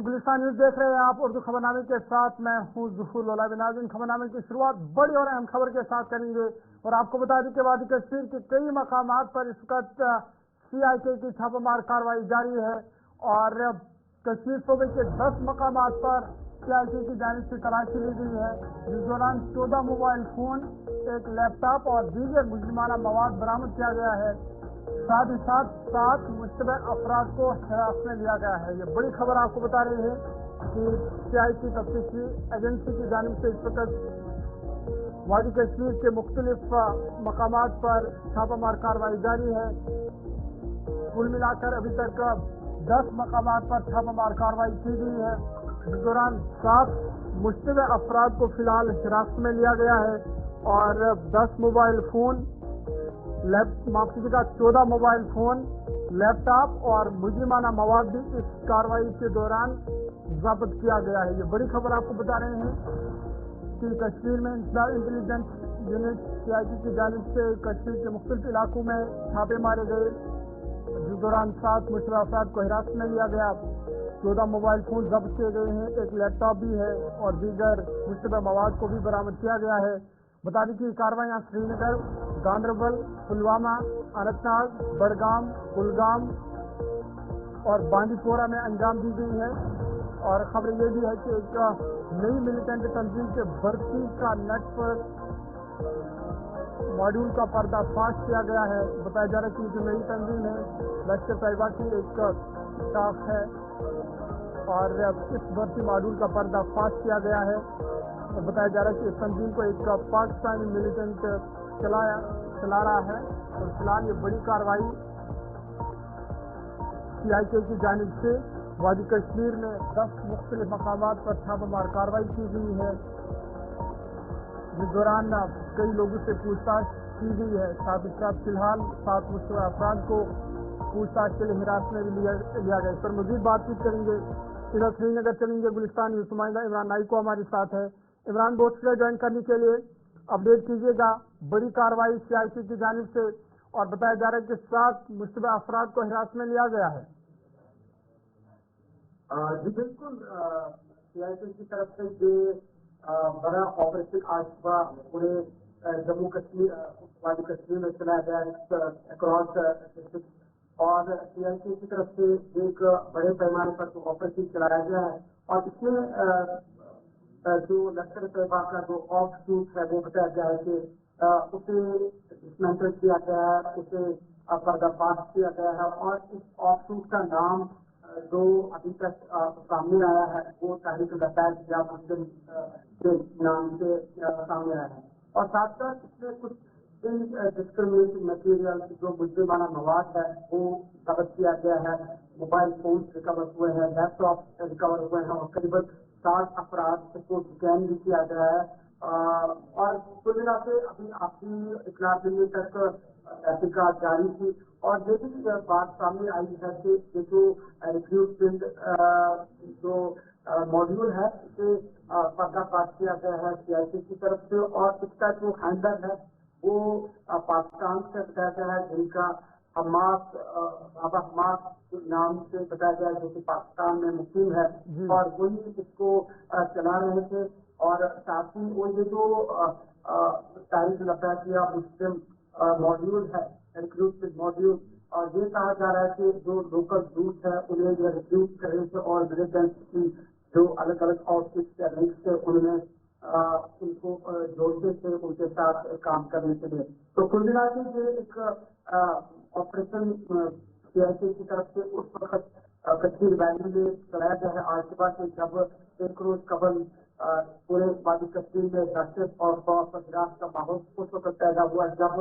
Gulistan news देख रहे हैं आप। उर्दू खबरनामे के साथ मैं हूं ज़ुफुर लोला। नाज़रीन, खबरनामे की शुरुआत बड़ी और अहम खबर के साथ करेंगे और आपको बता दें कि वादी कश्मीर के कई मकामात पर इस वक्त CIK की छापामार कार्रवाई जारी है और कश्मीर सूबे के 10 मकामात पर CIK की जानिब से तलाशी ली गई है। इस दौरान 14 मोबाइल फोन, एक लैपटॉप और दीगर मुजरिमाना मवाद बरामद किया गया है। साथ ही साथ 7 मुश्तबे अफराद को हिरासत में लिया गया है। ये बड़ी खबर आपको बता रही है कि CIK तफ्तीशी एजेंसी की जानिब से इस वक्त वादी कश्मीर के मुख्तलिफ मकामात पर छापामार कार्रवाई जारी है। कुल मिलाकर अभी तक 10 मकामात पर छापामार कार्रवाई की गई है। इस दौरान 7 मुश्तबे अफराद को फिलहाल हिरासत में लिया गया है और 10 mobile phone, 14 mobile phone, laptop और मुजरिमाना मवाद भी इस कार्रवाई के दौरान जब्त किया गया है। ये बड़ी खबर आपको बता रहे हैं कि कश्मीर में इंटेलिजेंस यूनिट CIK की जानिब से कश्मीर के मुख्तलिफ इलाकों में छापे मारे गए, जिस दौरान 7 मुश्तबे अफराद को हिरासत में लिया गया। 14 मोबाइल फोन जब्त किए गए हैं, एक लैपटॉप भी है और दीगर मुश्तबे मवाद को भी बरामद किया गया है। बता दें कि कार्रवाइयाँ श्रीनगर, गांदरबल, पुलवामा, अनंतनाग, बडगाम, कुलगाम और बांदीपोरा में अंजाम दी गई है। और खबर ये भी है कि एक नई मिलिटेंट तंजीम के भर्ती का नेटवर्क मॉड्यूल का पर्दाफाश किया गया है। बताया जा रहा है कि जो नई तंजीम है लश्कर तैयबा की एक स्टाफ है और इस भर्ती मॉड्यूल का पर्दाफाश किया गया है। और बताया जा रहा है कि इस तंजीम को एक पाकिस्तानी मिलिटेंट चला रहा है और फिलहाल ये बड़ी कार्रवाई CIK की जानिब से वादी कश्मीर में 10 मुख्तलिफ मकामात पर छापामार कार्रवाई की गई है, जिस दौरान कई लोगों से पूछताछ की गई है। साथ ही साथ फिलहाल 7 मुश्तबे अफराद को पूछताछ के लिए हिरासत में भी लिया गया। इस पर मजीद बातचीत करेंगे। इधर श्रीनगर चलेंगे। गुलिस्तान न्यूज नुमाइंदा इमरान नाइको हमारे साथ है। इमरान, बहुत शुक्रिया ज्वाइन करने के लिए। अपडेट कीजिएगा, बड़ी कार्रवाई CIK की जानिब से और बताया जा रहा है कि 7 मुश्तबे अफराद को हिरासत में लिया गया है। जी बिल्कुल, CIK की तरफ से ये बड़ा ऑपरेशन आज सुबह पूरे जम्मू कश्मीर वादी कश्मीर में चलाया गया अक्रॉस डिस्ट्रिक्ट और CIK की तरफ से एक बड़े पैमाने पर ऑपरेशन चलाया गया है और इसमें जो लश्कर तैयबा का जो ऑफ शूट है वो बताया गया है कि उसे डिसमेंटल किया गया है, उसे पर्दाफाश किया गया है और इस ऑफ शूट का नाम जो अभी तक सामने आया है वो तहरीक लताइफ या मुस्लिम के नाम से सामने आया है। और साथ साथ इसमें कुछ डिस्क्रिमिनेटिंग मटेरियल जो मुजरिमाना मवाद है वो जब्त किया गया है। मोबाइल फोन रिकवर हुए हैं, लैपटॉप रिकवर हुए हैं और करीबन 7 अफराद को डिटेन भी किया गया है। और कुल मिला के अभी आखिरी इतला मिलने तक तहकीकात जारी थी और ये भी बात सामने आई है कि ये जो रिक्रूटमेंट जो मॉड्यूल है इसे पर्दाफाश किया गया है CIK की तरफ से और इसका जो हैंडल है वो पाकिस्तान से बताया गया है, जिनका हमास बाबा हमास नाम से बताया गया जो कि पाकिस्तान में मुकीम है और वही इसको चला रहे थे। और साथ ही वो ये जो तारीख लताइफ या मुस्लिम मॉड्यूल है, रिक्रूटमेंट मॉड्यूल, और ये कहा जा रहा है कि जो लोकल यूथ है उन्हें ये रिक्रूट करने से और मिलिटेंट की जो अलग अलग आउटफिट या लिंक्स थे उनमें उनको जोड़ते थे उनके साथ काम करने के लिए। तो कुल मिला के ये एक ऑपरेशन CIK की तरफ से उस वक्त कश्मीर वैली में चलाया गया है आज सुबह से, जब एक रोज कबल पूरे वादी कश्मीर में दहशत और खौफ और गिरास का माहौल उस वक्त पैदा हुआ जब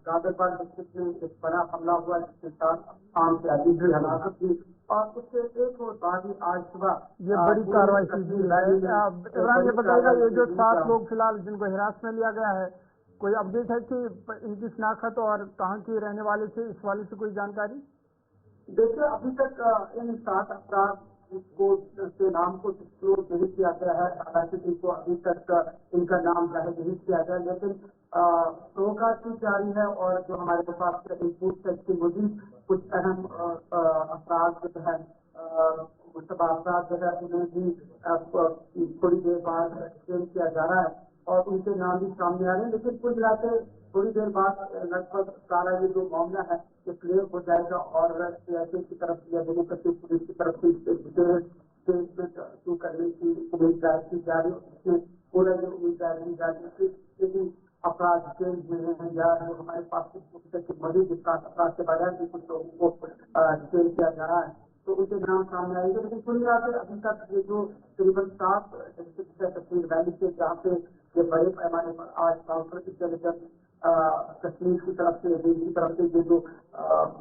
गांदरबल डिस्ट्रिक्ट में एक बड़ा हमला हुआ जिसके साथ आम से अजीब भी हलाकत हुई और उससे एक रोज बाद ही आज सुबह ये बड़ी कार्रवाई की गई है। इमरान, ये बताइएगा, ये जो 7 लोग फिलहाल जिनको हिरासत में लिया गया है, कोई अपडेट है कि इनकी शनाख्त और कहाँ के रहने वाले थे, इस वाले से कोई जानकारी? देखिए, अभी तक इन 7 अफराद को के नाम को डिस्क्लोज नहीं किया गया है, हालांकि इनको अभी तक इनका नाम जाहिर नहीं किया गया, लेकिन तहकीकात की जारी है और जो हमारे पास इनपुट है इसके मजीद कुछ अहम अफराद जो है मुस्तफा अफराद जो है उन्हें भी थोड़ी देर बाद डिटेन किया जा रहा है और उनके नाम भी सामने आ रहे हैं। लेकिन कुल मिलाकर थोड़ी देर बाद लगभग सारा ये जो मामला है ये क्लियर हो जाएगा और सीआईए की तरफ से या जम्मू कश्मीर पुलिस की तरफ से डिटेल स्टेटमेंट शुरू करने की उम्मीद जाहिर की जा रही है। इसमें पूरा ये उम्मीद जाहिर की जा रही है कि अपराध जेल में हैं या जो हमारे पास मजीद अपराध के बगैर भी कुछ लोगों को जेल किया जा रहा है तो उनके नाम सामने आएंगे। लेकिन कुल मिलाकर अभी तक ये जो तकरीबन 7 डिस्ट्रिक्ट है कश्मीर वैली से जहाँ पे ये बड़े पैमाने पर आज काउंटर इंटेलिजेंस कश्मीर की तरफ से रेल की तरफ से ये जो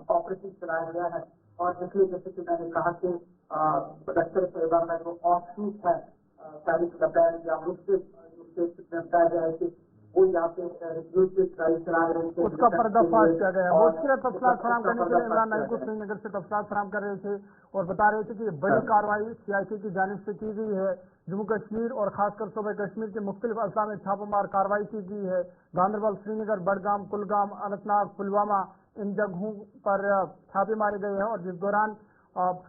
ऑपरेशन चलाया गया है और इसलिए जैसे कि मैंने कहा कि लश्कर तैयबा का जो ऑफ शूट है तारीख लपैन या मुझसे बताया गया है कि वो यहाँ पे चला रहे थे उसका पर्दाफाश किया गया है। उसके तफसीलात फराहम करने के लिए इमरान नाइक को श्रीनगर से तफसीलात फराहम कर रहे थे और बता रहे थे कि बड़ी कार्रवाई सीआईए की जानिब से की गई है। जम्मू कश्मीर और खासकर सूबे कश्मीर के मुख्तलिफ अजला में छापामार कार्रवाई की गई है। गांधरबल, श्रीनगर, बडगाम, कुलगाम, अनंतनाग, पुलवामा इन जगहों पर छापे मारे गए हैं और जिस दौरान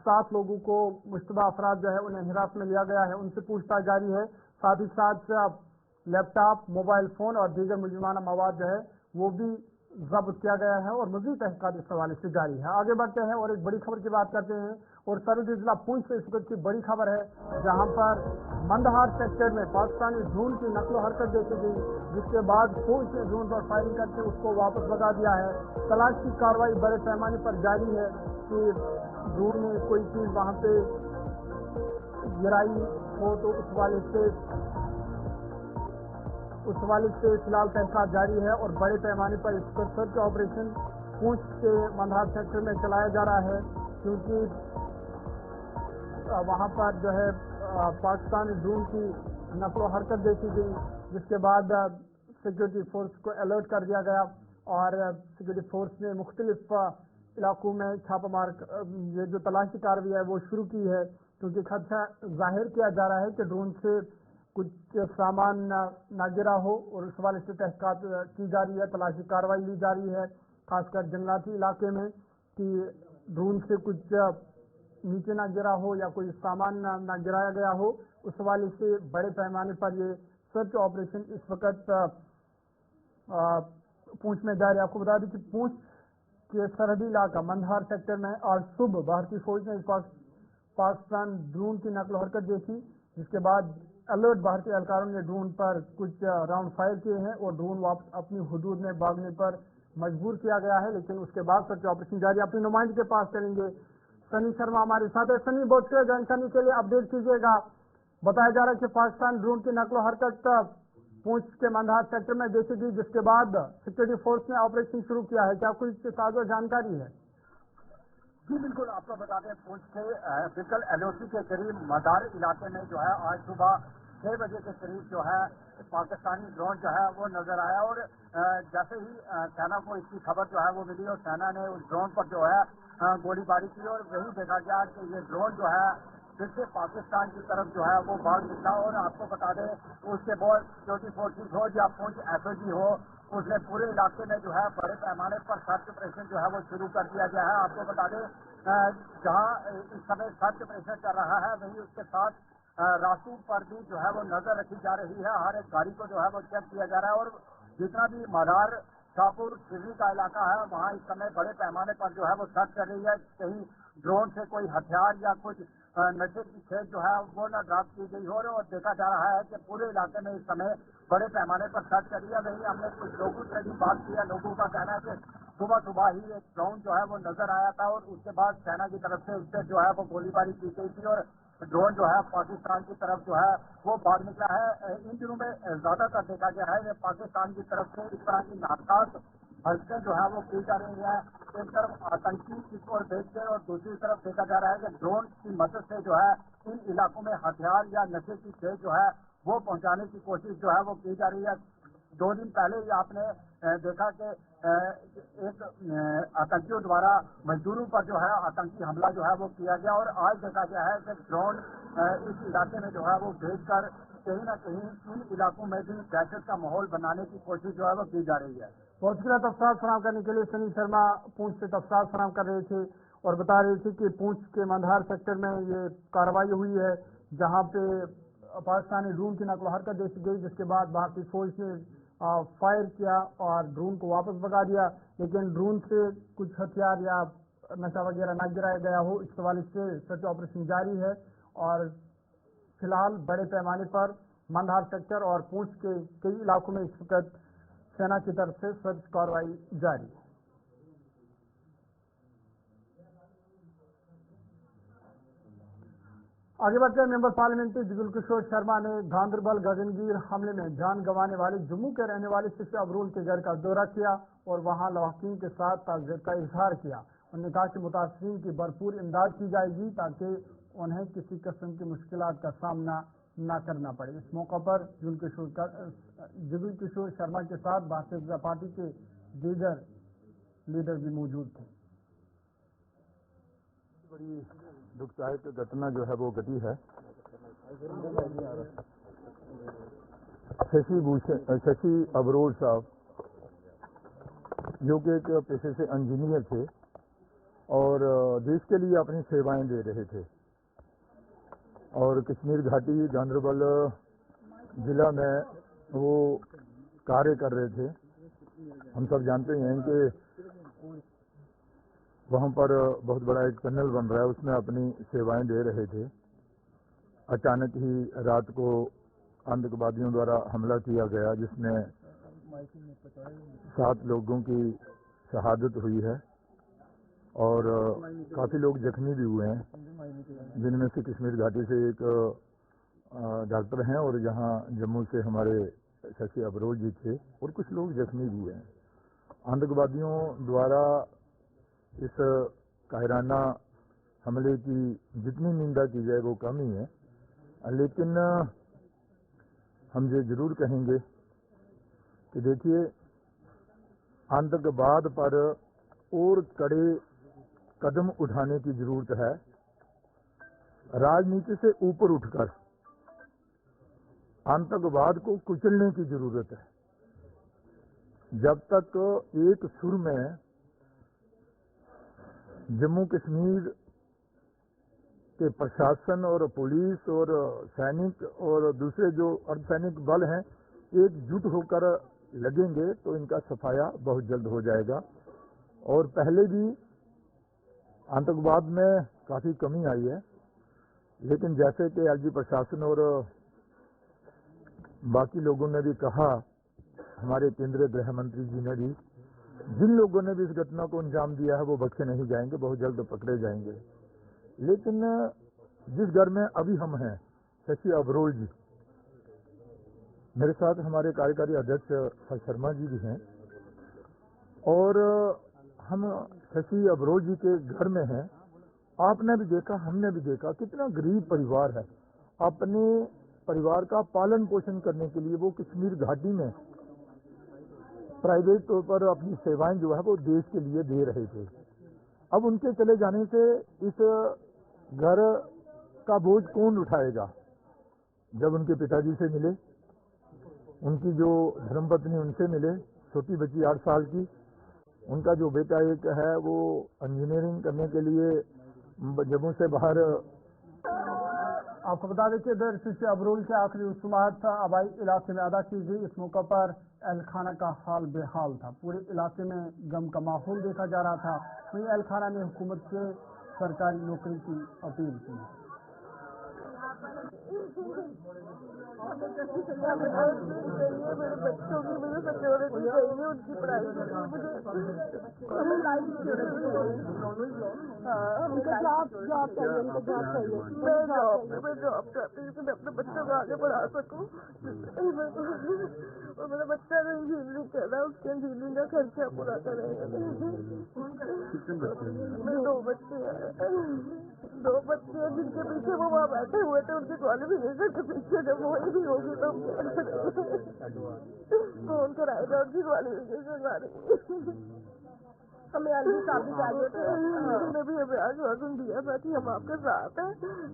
7 लोगों को मुश्तबा अफराद जो है उन्हें हिरासत में लिया गया है, उनसे पूछताछ जारी है। साथ ही साथ लैपटॉप, मोबाइल फोन और दीगर मुजरिमाना मवाद जो है वो भी जब्त किया गया है और मजीद तहकीकात इस हवाले से जारी है। आगे बढ़ते हैं और एक बड़ी खबर की बात करते हैं और सरहदी जिला पुंछ से इस वक्त की बड़ी खबर है जहां पर मंदहार सेक्टर में पाकिस्तानी ड्रोन की नकलो हरकत देखी गई, जिसके बाद फौज ने ड्रोन पर फायरिंग करके उसको वापस भगा दिया है। तलाश की कार्रवाई बड़े पैमाने पर जारी है कि ड्रोन ने कोई चीज वहां पे गिराई हो तो उस हवाले से फिलहाल तहकीकात जारी है और बड़े पैमाने पर इस पर सर्च ऑपरेशन पुंछ के मंदहार सेक्टर में चलाया जा रहा है क्योंकि वहां पर जो है पाकिस्तानी ड्रोन की नकलो हरकत देखी गई, जिसके बाद सिक्योरिटी फोर्स को अलर्ट कर दिया गया और सिक्योरिटी फोर्स ने मुख्तलिफ इलाकों में छापामार ये जो तलाशी कार्रवाई है वो शुरू की है क्योंकि खदशा जाहिर किया जा रहा है कि ड्रोन से कुछ सामान ना गिरा हो और उस हवाले से तहकीकात की जा रही है, तलाशी कार्रवाई ली जा रही है खासकर जंगलाती इलाके में कि ड्रोन से कुछ नीचे ना गिरा हो या कोई सामान ना गिराया गया हो। उस हवाले से बड़े पैमाने पर ये सर्च ऑपरेशन इस वक्त पुंछ में जारी है। आपको बता दें कि पुंछ के सरहदी इलाका मंदहार सेक्टर में आज सुबह भारतीय फौज ने पाकिस्तान ड्रोन की नकल हरकत देखी, जिसके बाद अलर्ट भारतीय एहलकारों ने ड्रोन पर कुछ राउंड फायर किए हैं और ड्रोन वापस अपनी हुदूद में भागने पर मजबूर किया गया है। लेकिन उसके बाद सर्च ऑपरेशन जारी। अपनी नुमाइंदे के पास चलेंगे, सनी शर्मा हमारे साथ है। सनी, बहुत से जानकारी के लिए अपडेट कीजिएगा। बताया जा रहा है कि पाकिस्तान ड्रोन की नकलो हरकत पुंछ के मंदहार सेक्टर में देखी गई, जिसके बाद सिक्योरिटी फोर्स ने ऑपरेशन शुरू किया है। क्या कुछ ताज़ा जानकारी है? जी बिल्कुल, आपको बता दें पुंछ के फिजिकल एलओसी के करीब मदार इलाके में जो है आज सुबह 6 बजे के करीब जो है पाकिस्तानी ड्रोन जो है वो नजर आया और जैसे ही सेना को इसकी खबर जो है वो मिली और सेना ने उस ड्रोन पर जो है गोलीबारी की और वही देखा गया कि ये ड्रोन जो है फिर से पाकिस्तान की तरफ जो है वो भाग निकला। और आपको बता दें उसके बाद सिक्योरिटी फोर्सेज हो या पुंछ एसओजी हो, उसने पूरे इलाके में जो है बड़े पैमाने पर सर्च ऑपरेशन जो है वो शुरू कर दिया गया है। आपको बता दें जहां इस समय सर्च ऑपरेशन चल रहा है वहीं उसके साथ रास्तों पर भी जो है वो नजर रखी जा रही है। हर एक गाड़ी को जो है वो चेक किया जा रहा है और जितना भी मदार शाहपुर सिवनी का इलाका है वहाँ इस समय बड़े पैमाने पर जो है वो सर्च कर रही है, कहीं ड्रोन से कोई हथियार या कुछ नशे की खेल जो है वो न ड्रॉप की गई हो और देखा जा रहा है कि पूरे इलाके में इस समय बड़े पैमाने पर सर्च कर रही है। वहीं हमने कुछ लोगों से भी बात किया, लोगों का कहना है कि सुबह सुबह ही एक ड्रोन जो है वो नजर आया था और उसके बाद सेना की तरफ से उससे जो है वो गोलीबारी की गई थी और ड्रोन जो है पाकिस्तान की तरफ जो है वो भाग निकला है। इन दिनों में ज्यादातर देखा गया है कि पाकिस्तान की तरफ से इस तरह की नाकाज हरकतें जो है वो की जा रही है। एक तरफ आतंकी की ओर देखते और दूसरी तरफ देखा जा रहा है कि ड्रोन की मदद से जो है इन इलाकों में हथियार या नशे की खेल जो है वो पहुंचाने की कोशिश जो है वो की जा रही है। 2 दिन पहले ही आपने देखा कि एक आतंकियों द्वारा मजदूरों पर जो है आतंकी हमला जो है वो किया गया और आज देखा गया है कि ड्रोन इस इलाके में जो है वो भेजकर कहीं ना कहीं इन इलाकों में भी दहशत का माहौल बनाने की कोशिश जो है वो की जा रही है। बहुत सी तफसीलात फराहम करने के लिए सनी शर्मा पुंछ से तफसीलात फराहम कर रहे थे और बता रहे थे कि पूंछ के मंधार सेक्टर में ये कार्रवाई हुई है, जहां पे पाकिस्तानी ड्रोन की नकल हरकत देखी गई, जिसके बाद भारतीय फौज ने फायर किया और ड्रोन को वापस भगा दिया। लेकिन ड्रोन से कुछ हथियार या नशा वगैरह न गिराया गया हो, इस हवाले से सर्च ऑपरेशन जारी है और फिलहाल बड़े पैमाने पर मंधार सेक्टर और पूंछ के कई इलाकों में इस वक्त सेना की तरफ से सर्च कार्रवाई जारी है। आगे बढ़ते हैं, मेंबर पार्लियामेंट जुगल किशोर शर्मा ने गांधरबल गगनगीर हमले में जान गंवाने वाले जम्मू के रहने वाले शशि अबरोल के घर का दौरा किया और वहां लवाकिन के साथ ताज़ियत का इजहार किया। उन्होंने कहा कि मुतासरीन की भरपूर इमदाद की जाएगी ताकि उन्हें किसी किस्म की मुश्किलात का सामना न करना पड़े। इस मौका पर जुगल किशोर शर्मा के साथ भारतीय जनता पार्टी के दीगर लीडर भी मौजूद थे। बड़ी दुखदायक घटना जो है वो घटी है। शशि अबरोल साहब जो कि एक पेशे से इंजीनियर थे और देश के लिए अपनी सेवाएं दे रहे थे और कश्मीर घाटी गांधरबल जिला में वो कार्य कर रहे थे। हम सब जानते हैं कि वहाँ पर बहुत बड़ा एक टनल बन रहा है, उसमें अपनी सेवाएं दे रहे थे। अचानक ही रात को आतंकवादियों द्वारा हमला किया गया, जिसमें 7 लोगों की शहादत हुई है और काफ़ी लोग जख्मी भी हुए हैं, जिनमें से कश्मीर घाटी से एक डॉक्टर हैं और यहाँ जम्मू से हमारे शशि अबरोल जी थे और कुछ लोग जख्मी भी हैं। आतंकवादियों द्वारा इस कायराना हमले की जितनी निंदा की जाए वो कम ही है, लेकिन हम ये जरूर कहेंगे कि देखिए, आतंकवाद पर और कड़े कदम उठाने की जरूरत है। राजनीति से ऊपर उठकर आतंकवाद को कुचलने की जरूरत है। जब तक एक सुर में जम्मू कश्मीर के प्रशासन और पुलिस और सैनिक और दूसरे जो अर्धसैनिक बल हैं एकजुट होकर लगेंगे तो इनका सफाया बहुत जल्द हो जाएगा। और पहले भी आतंकवाद में काफ़ी कमी आई है, लेकिन जैसे कि एलजी प्रशासन और बाकी लोगों ने भी कहा, हमारे केंद्रीय गृह मंत्री जी ने भी, जिन लोगों ने भी इस घटना को अंजाम दिया है वो बख्शे नहीं जाएंगे, बहुत जल्द पकड़े जाएंगे। लेकिन जिस घर में अभी हम हैं, शशि अबरोल जी, मेरे साथ हमारे कार्यकारी अध्यक्ष हर्ष शर्मा जी भी हैं और हम शशि अबरोल जी के घर में हैं। आपने भी देखा, हमने भी देखा, कितना गरीब परिवार है। अपने परिवार का पालन पोषण करने के लिए वो कश्मीर घाटी में प्राइवेट तौर पर अपनी सेवाएं जो है वो देश के लिए दे रहे थे। अब उनके चले जाने से इस घर का बोझ कौन उठाएगा? जब उनके पिताजी से मिले, उनकी जो धर्मपत्नी उनसे मिले, छोटी बच्ची 8 साल की, उनका जो बेटा एक है वो इंजीनियरिंग करने के लिए जम्मू से बाहर। आपको बता दें कि इधर शशि अबरोल के आखिरी रसूमात आबाई इलाके में अदा की गई। इस मौका पर एहलखाना का हाल बेहाल था, पूरे इलाके में गम का माहौल देखा जा रहा था। वहीं एहलखाना ने हुकूमत से सरकारी नौकरी की अपील की। मेरे बच्चों की मुझे सिक्योरिटी चाहिए, उनकी पढ़ाई के लिए मुझे हमको जॉब चाहिए, उनको जॉब चाहिए। मैं जॉब चाहती हूँ कि मैं अपने बच्चों को आगे बढ़ा सकूँ। और मेरा बच्चा ने इंजीनियरिंग कर रहा है, उसके इंजीनियरिंग का खर्चा पूरा करेगा। मेरे 2 बच्चे हैं जिनके पीछे वो वहाँ बैठे हुए थे, उनके क्वालिफिकेशन के पीछे जब वो भी होगी तो कौन कराएगा उनकी क्वालिफिकेशन वाली। हमें एलजी साहब भी चाहिए थे, उन्होंने भी हमें आश्वासन दिया था कि हम आपके साथ हैं,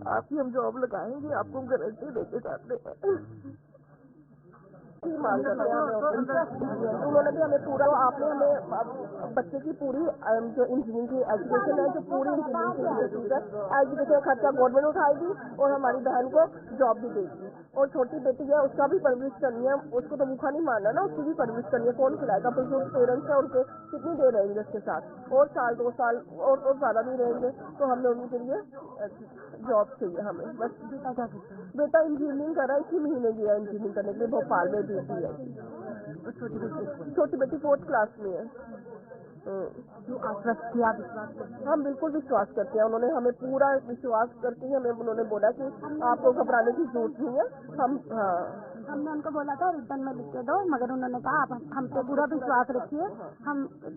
आपकी हम जॉब लगाएंगे, आपको हम गारंटी देके जाते हैं। ही मांग करते हैं हमें। उन्होंने भी हमें पूरा, आपने हमें बच्चे की पूरी जो इंजीनियरिंग की एजुकेशन है, जो पूरी इंजीनियरिंग की फीस है, एजुकेशन का खर्चा गवर्नमेंट उठाएगी और हमारी बहन को जॉब भी देगी। और छोटी बेटी है, उसका भी परवरिश करनी है, उसको तो भूखा नहीं मारना ना, उसकी भी परवरिश करनी है। कौन खिलाएगा? बुजुर्ग पेरेंट्स है, उनके कितनी देर रहेंगे इसके साथ, और साल 2 साल और ज़्यादा नहीं रहेंगे, तो हमने उनके लिए जॉब चाहिए हमें बस। बेटा क्या करता है? बेटा इंजीनियरिंग कर रहा है, इसी महीने गया इंजीनियरिंग करने के लिए, भोपाल में ड्यूटी है। छोटी बेटी 4th क्लास में है। जो आश्वस्त किया, विश्वास करते हैं हम, बिल्कुल विश्वास करते हैं। उन्होंने हमें पूरा विश्वास करके हमें उन्होंने बोला कि आपको घबराने की जरूरत नहीं है। हम हमने उनको बोला था रिटर्न में लिख के दो, मगर उन्होंने कहा आप हम पे पूरा विश्वास रखिए,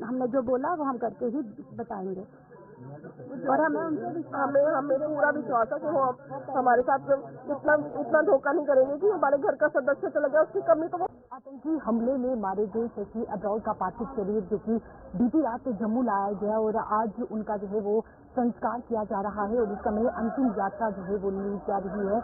हमने जो बोला वो हम करके ही बताएंगे। और हमें पूरा विश्वास है कि वो हमारे साथ इतना धोखा नहीं करेंगे कि हमारे घर का सदस्य चला गया, उसकी कमी तो वो। आतंकी हमले में मारे गए शशि अब्रोल का पार्थिव शरीर जो कि बीती रात जम्मू लाया गया और आज उनका जो है वो संस्कार किया जा रहा है और इस समय अंतिम यात्रा जो है वो ली जा रही है।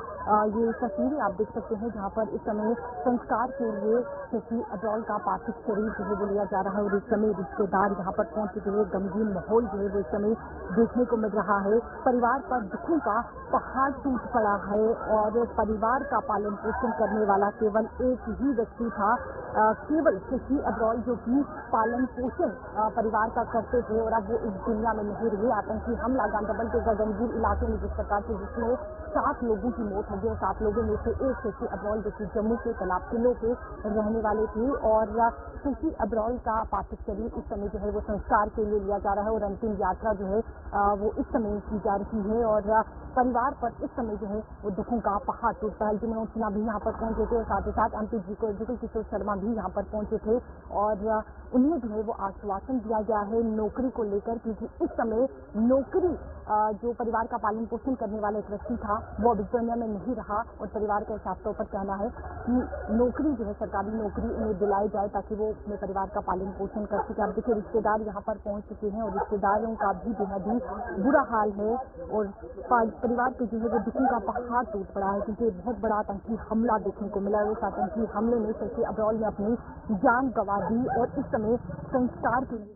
ये तस्वीरें आप देख सकते हैं जहां पर इस समय संस्कार के लिए शशि अब्रोल का पार्थिव शरीर जो है वो लिया जा रहा है और इस समय रिश्तेदार यहाँ पर पहुंच चुके हैं। गमगीन माहौल जो है वो इस समय देखने को मिल रहा है। परिवार पर दुखों का पहाड़ टूट पड़ा है और परिवार का पालन पोषण करने वाला केवल एक ही व्यक्ति था, केवल शशि अब्रोल, जो कि पालन पोषण परिवार का करते थे और अब वो इस दुनिया में नहीं रहे। आतंकी हमला गांधरबल के गगनपुर इलाके में जिस प्रकार से जिसमें 7 लोगों की मौत हो गई और 7 लोगों में से एक शशि अब्रोल जो कि जम्मू के तालाब किलों के रहने वाले थे और शशि अब्रोल का पार्थिव शरीर इस समय जो है वो संस्कार के लिए लिया जा रहा है और अंतिम यात्रा जो है वो इस समय की जा रही है और परिवार पर इस समय जो है वो दुखों का पहाड़ टूटता है। मनोज सिन्हा भी यहाँ पर पहुंचे थे और साथ ही साथ एमपी जुगल किशोर शर्मा भी यहाँ पर पहुंचे थे और उन्हें जो है वो आश्वासन दिया गया है नौकरी को लेकर, क्योंकि इस समय नौकरी जो परिवार का पालन पोषण करने वाला एक व्यक्ति था वो अब इस दुनिया में नहीं रहा और परिवार का साफ तौर पर कहना है कि नौकरी जो है, सरकारी नौकरी उन्हें दिलाई जाए ताकि वो अपने परिवार का पालन पोषण कर सके। अब देखिए रिश्तेदार यहाँ पर पहुंच चुके हैं और रिश्तेदारों का भी बेहद ही बुरा हाल है और परिवार के जो है वो दुखों का पहाड़ टूट पड़ा है क्योंकि बहुत बड़ा आतंकी हमला देखने को मिला है। उस आतंकी हमले में शशि अब्रोल ने अपनी जान गंवा दी और इस समय संस्कार के लिए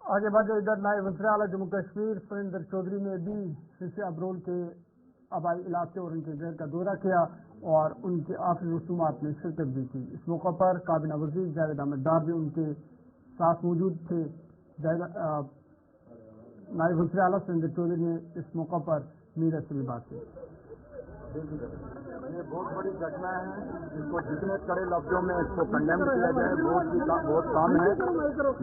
आगे बढ़े। इधर नायब वज़ीर आला जम्मू कश्मीर सुरेंद्र चौधरी ने भी शशि अब्रोल के आबाई इलाके और उनके घर का दौरा किया और उनके आखिरी रसूमात में शिरकत भी की। इस मौका पर काबीना वज़ीर जावेद अहमद डार भी उनके साथ मौजूद थे। नायब वज़ीर आला सुरेंद्र चौधरी ने इस मौका पर मीडिया से भी बात की। ये बहुत बड़ी घटना है, इसको जितने कड़े लफ्जों में इसको कंडेम किया जाए बहुत काम है।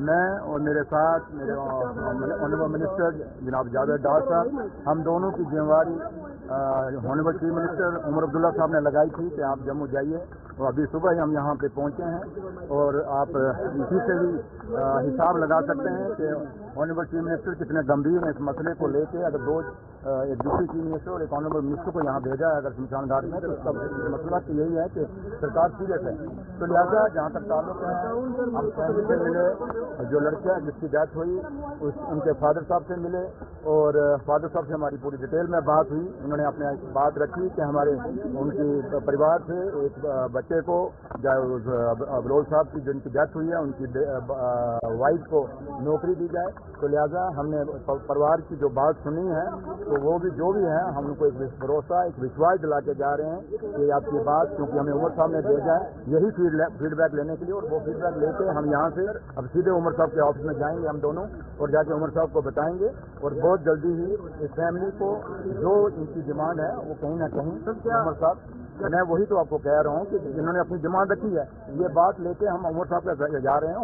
मैं और मेरे साथ मेरे ऑनरेबल मिनिस्टर जनाब जावेद डार साहब, हम दोनों की जिम्मेवारी honourable chief minister Omar Abdullah साहब ने लगाई थी कि आप जम्मू जाइए और अभी सुबह ही हम यहाँ पे पहुँचे हैं और आप इसी से भी हिसाब लगा सकते हैं कि ऑनरेबल चीफ मिनिस्टर कितने गंभीर हैं इस मसले को लेके। अगर एक डिप्टी चीफ मिनिस्टर और एक ऑनरेबल मिनिस्टर को यहाँ भेजा है अगर शमशान घाट में, तो उसका मसला तो यही है कि सरकार सीरियस है। तो लिहाजा जहाँ तक ताल्लुक है, हम फैमिली से मिले, जो लड़कियाँ जिसकी डेथ हुई उनके फादर साहब से मिले और फादर साहब से हमारी पूरी डिटेल में बात हुई। उन्होंने अपने बात रखी कि हमारे उनकी परिवार से एक बच्चे को अब्रोल साहब की जिनकी डेथ हुई है उनकी वाइफ को नौकरी दी जाए। तो लिहाजा हमने परिवार की जो बात सुनी है तो वो भी जो भी है हम उनको एक भरोसा एक विश्वास दिला के जा रहे हैं कि आपकी बात, क्योंकि हमें उमर साहब ने भेजा है यही फीडबैक लेने के लिए और वो फीडबैक लेके हम यहाँ से अब सीधे उमर साहब के ऑफिस में जाएंगे हम दोनों और जाके उमर साहब को बताएंगे और बहुत जल्दी ही इस फैमिली को जो इनकी डिमांड है वो कहीं ना कहीं उमर साहब, मैं वही तो आपको कह रहा हूँ कि जिन्होंने अपनी डिमांड रखी है ये बात लेके हम उमर साहब के जा रहे हैं,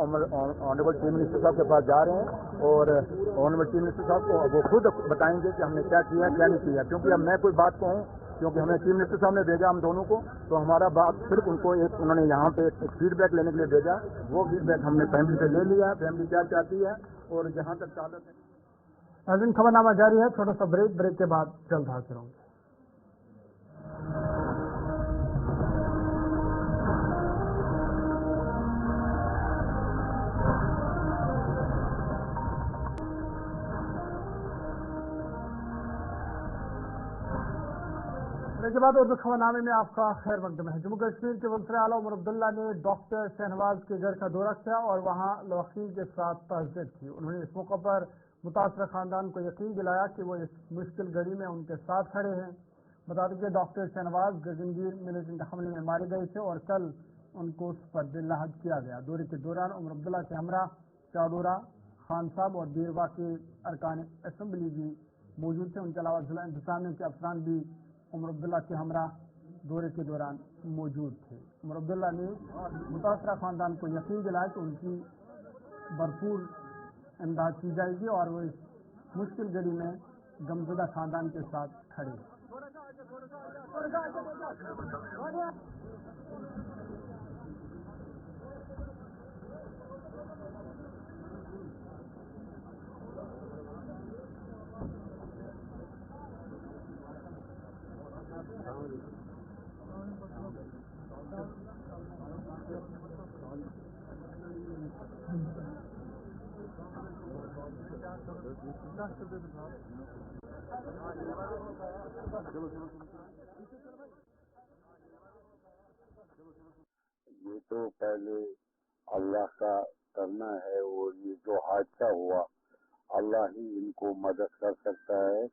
ऑनरेबल चीफ मिनिस्टर साहब के पास जा रहे हैं और ऑनरेबल चीफ मिनिस्टर साहब को वो खुद बताएंगे कि हमने क्या किया क्या नहीं किया। क्योंकि अब मैं कोई बात कहूँ, क्योंकि हमें चीफ मिनिस्टर साहब ने भेजा हम दोनों को, तो हमारा बात सिर्फ उनको उन्होंने यहाँ पे एक फीडबैक लेने के लिए भेजा, वो फीडबैक हमने फैमिली से ले लिया, फैमिली क्या चाहती है और जहाँ तक ताल्लुक है। अर्जुन खबरनामा जारी है, छोटा सा ब्रेक के बाद जल्द हाजिर होंगे। ब्रेक के बाद उर्दू खबरनामे में आपका खैर मकदम है। जम्मू कश्मीर के वज़ीर आला उमर अब्दुल्ला ने डॉक्टर शहनवाज के घर का दौरा किया और वहां लवाकीन के साथ ताज़ियत की। उन्होंने इस मौके पर मुतासरा खानदान को यकीन दिलाया कि वो इस मुश्किल घड़ी में उनके साथ खड़े हैं। बता दें कि डॉक्टर शहनवाज गगनगीर मिलिटेंट हमले में मारे गए थे और कल उनको उस पर दिल लहद किया गया। दौरे के दौरान उमर अब्दुल्ला के हमरा चादोरा खान साहब और बीरवा के अरकान असम्बली भी मौजूद थे। उनके अलावा जिला इंतजामिया के अफसरान भी उमर अब्दुल्ला के हमरा दौरे के दौरान मौजूद थे। उमर अब्दुल्ला ने मुतासरा खानदान को यकीन दिलाया कि उनकी भरपूर इमदाद की जाएगी और वो इस मुश्किल घड़ी में गमज़दा खानदान के साथ खड़े हैं। ये तो पहले अल्लाह का करना है और ये जो हादसा हुआ अल्लाह ही इनको मदद कर सकता है।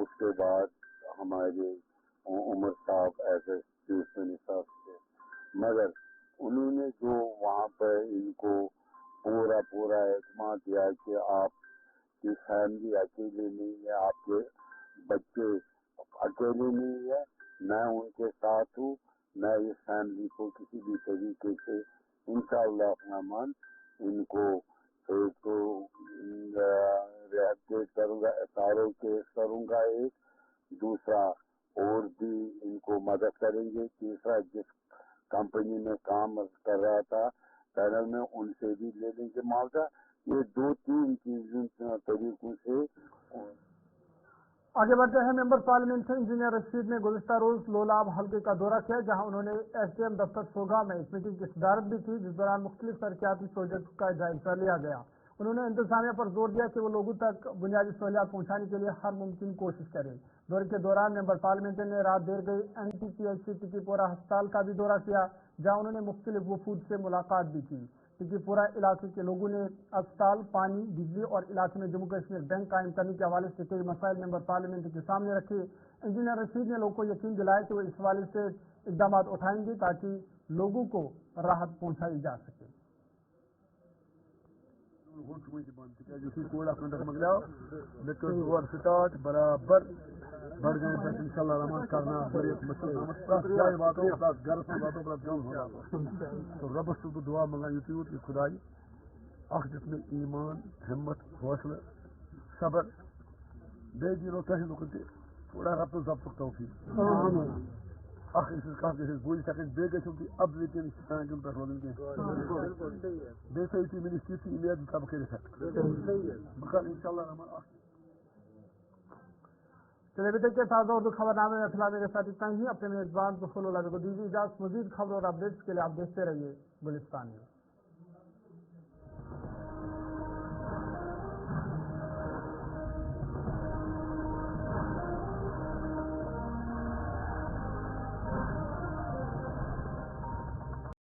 उसके बाद हमारे उमर साहब एज ए चीफ मिनिस्टर थे, मगर उन्होंने जो वहाँ पर इनको पूरा एतमाद दिया कि आपकी फैमिली अकेले नहीं है, आपके बच्चे अकेले नहीं है, मैं उनके साथ हूँ, मैं इस फैमिली को किसी भी तरीके से इंशाअल्लाह रहमान इनको एक तो रिहैबिलिटेट करूँगा, SRO केस करूँगा, एक दूसरा और भी इनको मदद करेंगे, तीसरा जिस कंपनी में काम कर रहा था पैनल में उनसे भी ले लेंगे मुआवजा। ये 2-3 चीजों तरीकों से आगे बढ़ते हैं। मेंबर पार्लियामेंट इंजीनियर रशीद ने गुज़िश्ता रोज लोलाब हल्के का दौरा किया, जहां उन्होंने SDM दफ्तर सोगा में एक मीटिंग की सदारत भी की, जिस दौरान मुख्तलिफ तरक्याती प्रोजेक्ट का जायजा लिया गया। उन्होंने इंतजामिया पर जोर दिया कि वो लोगों तक बुनियादी सहूलियात पहुंचाने के लिए हर मुमकिन कोशिश करें। दौरे के दौरान मेंबर पार्लियामेंट ने रात देर गई NTPHC टिकीपुरा अस्पताल का भी दौरा किया, जहां उन्होंने मुख्तलिफ वफूद से मुलाकात भी की। टिकीपुरा इलाके के लोगों ने अस्पताल, पानी, बिजली और इलाके में जम्मू कश्मीर बैंक कायम करने के हवाले से कई मसाइल मेंबर पार्लियामेंट के सामने रखे। इंजीनियर रशीद ने लोगों को यकीन दिलाया कि वो इस हवाले से इकदाम उठाएंगे ताकि लोगों को राहत पहुंचाई जा सके। स्टार्ट बराबर बड़गांव तक इंशाल्लाह रहमान करना बड़े मसला बातों प्लस घर से बातों प्लस गांव हो तो रब से तो दुआ मंगा यूट्यूब की खुदाई अख जिसमें ईमान, हिम्मत, हौसला, सब्र बे दिनों तक लोग थोड़ा रब तो जब्त तौफीक अख इस का के बोल सके बे के कि अब लेकिन स्टैंड पर रोलिंग के बेसे की मिनिस्ट्री की इमेज सब के मगर इंशाल्लाह रहमान चलिए के ताज़ा उर्दू खबरनामे में फिलहाल मेरे साथ इतना ही। अपने मेजबान को दीजिए इजाज़त। मज़ीद खबर और अपडेट्स के लिए आप देखते रहिए गुलिस्तान न्यूज़।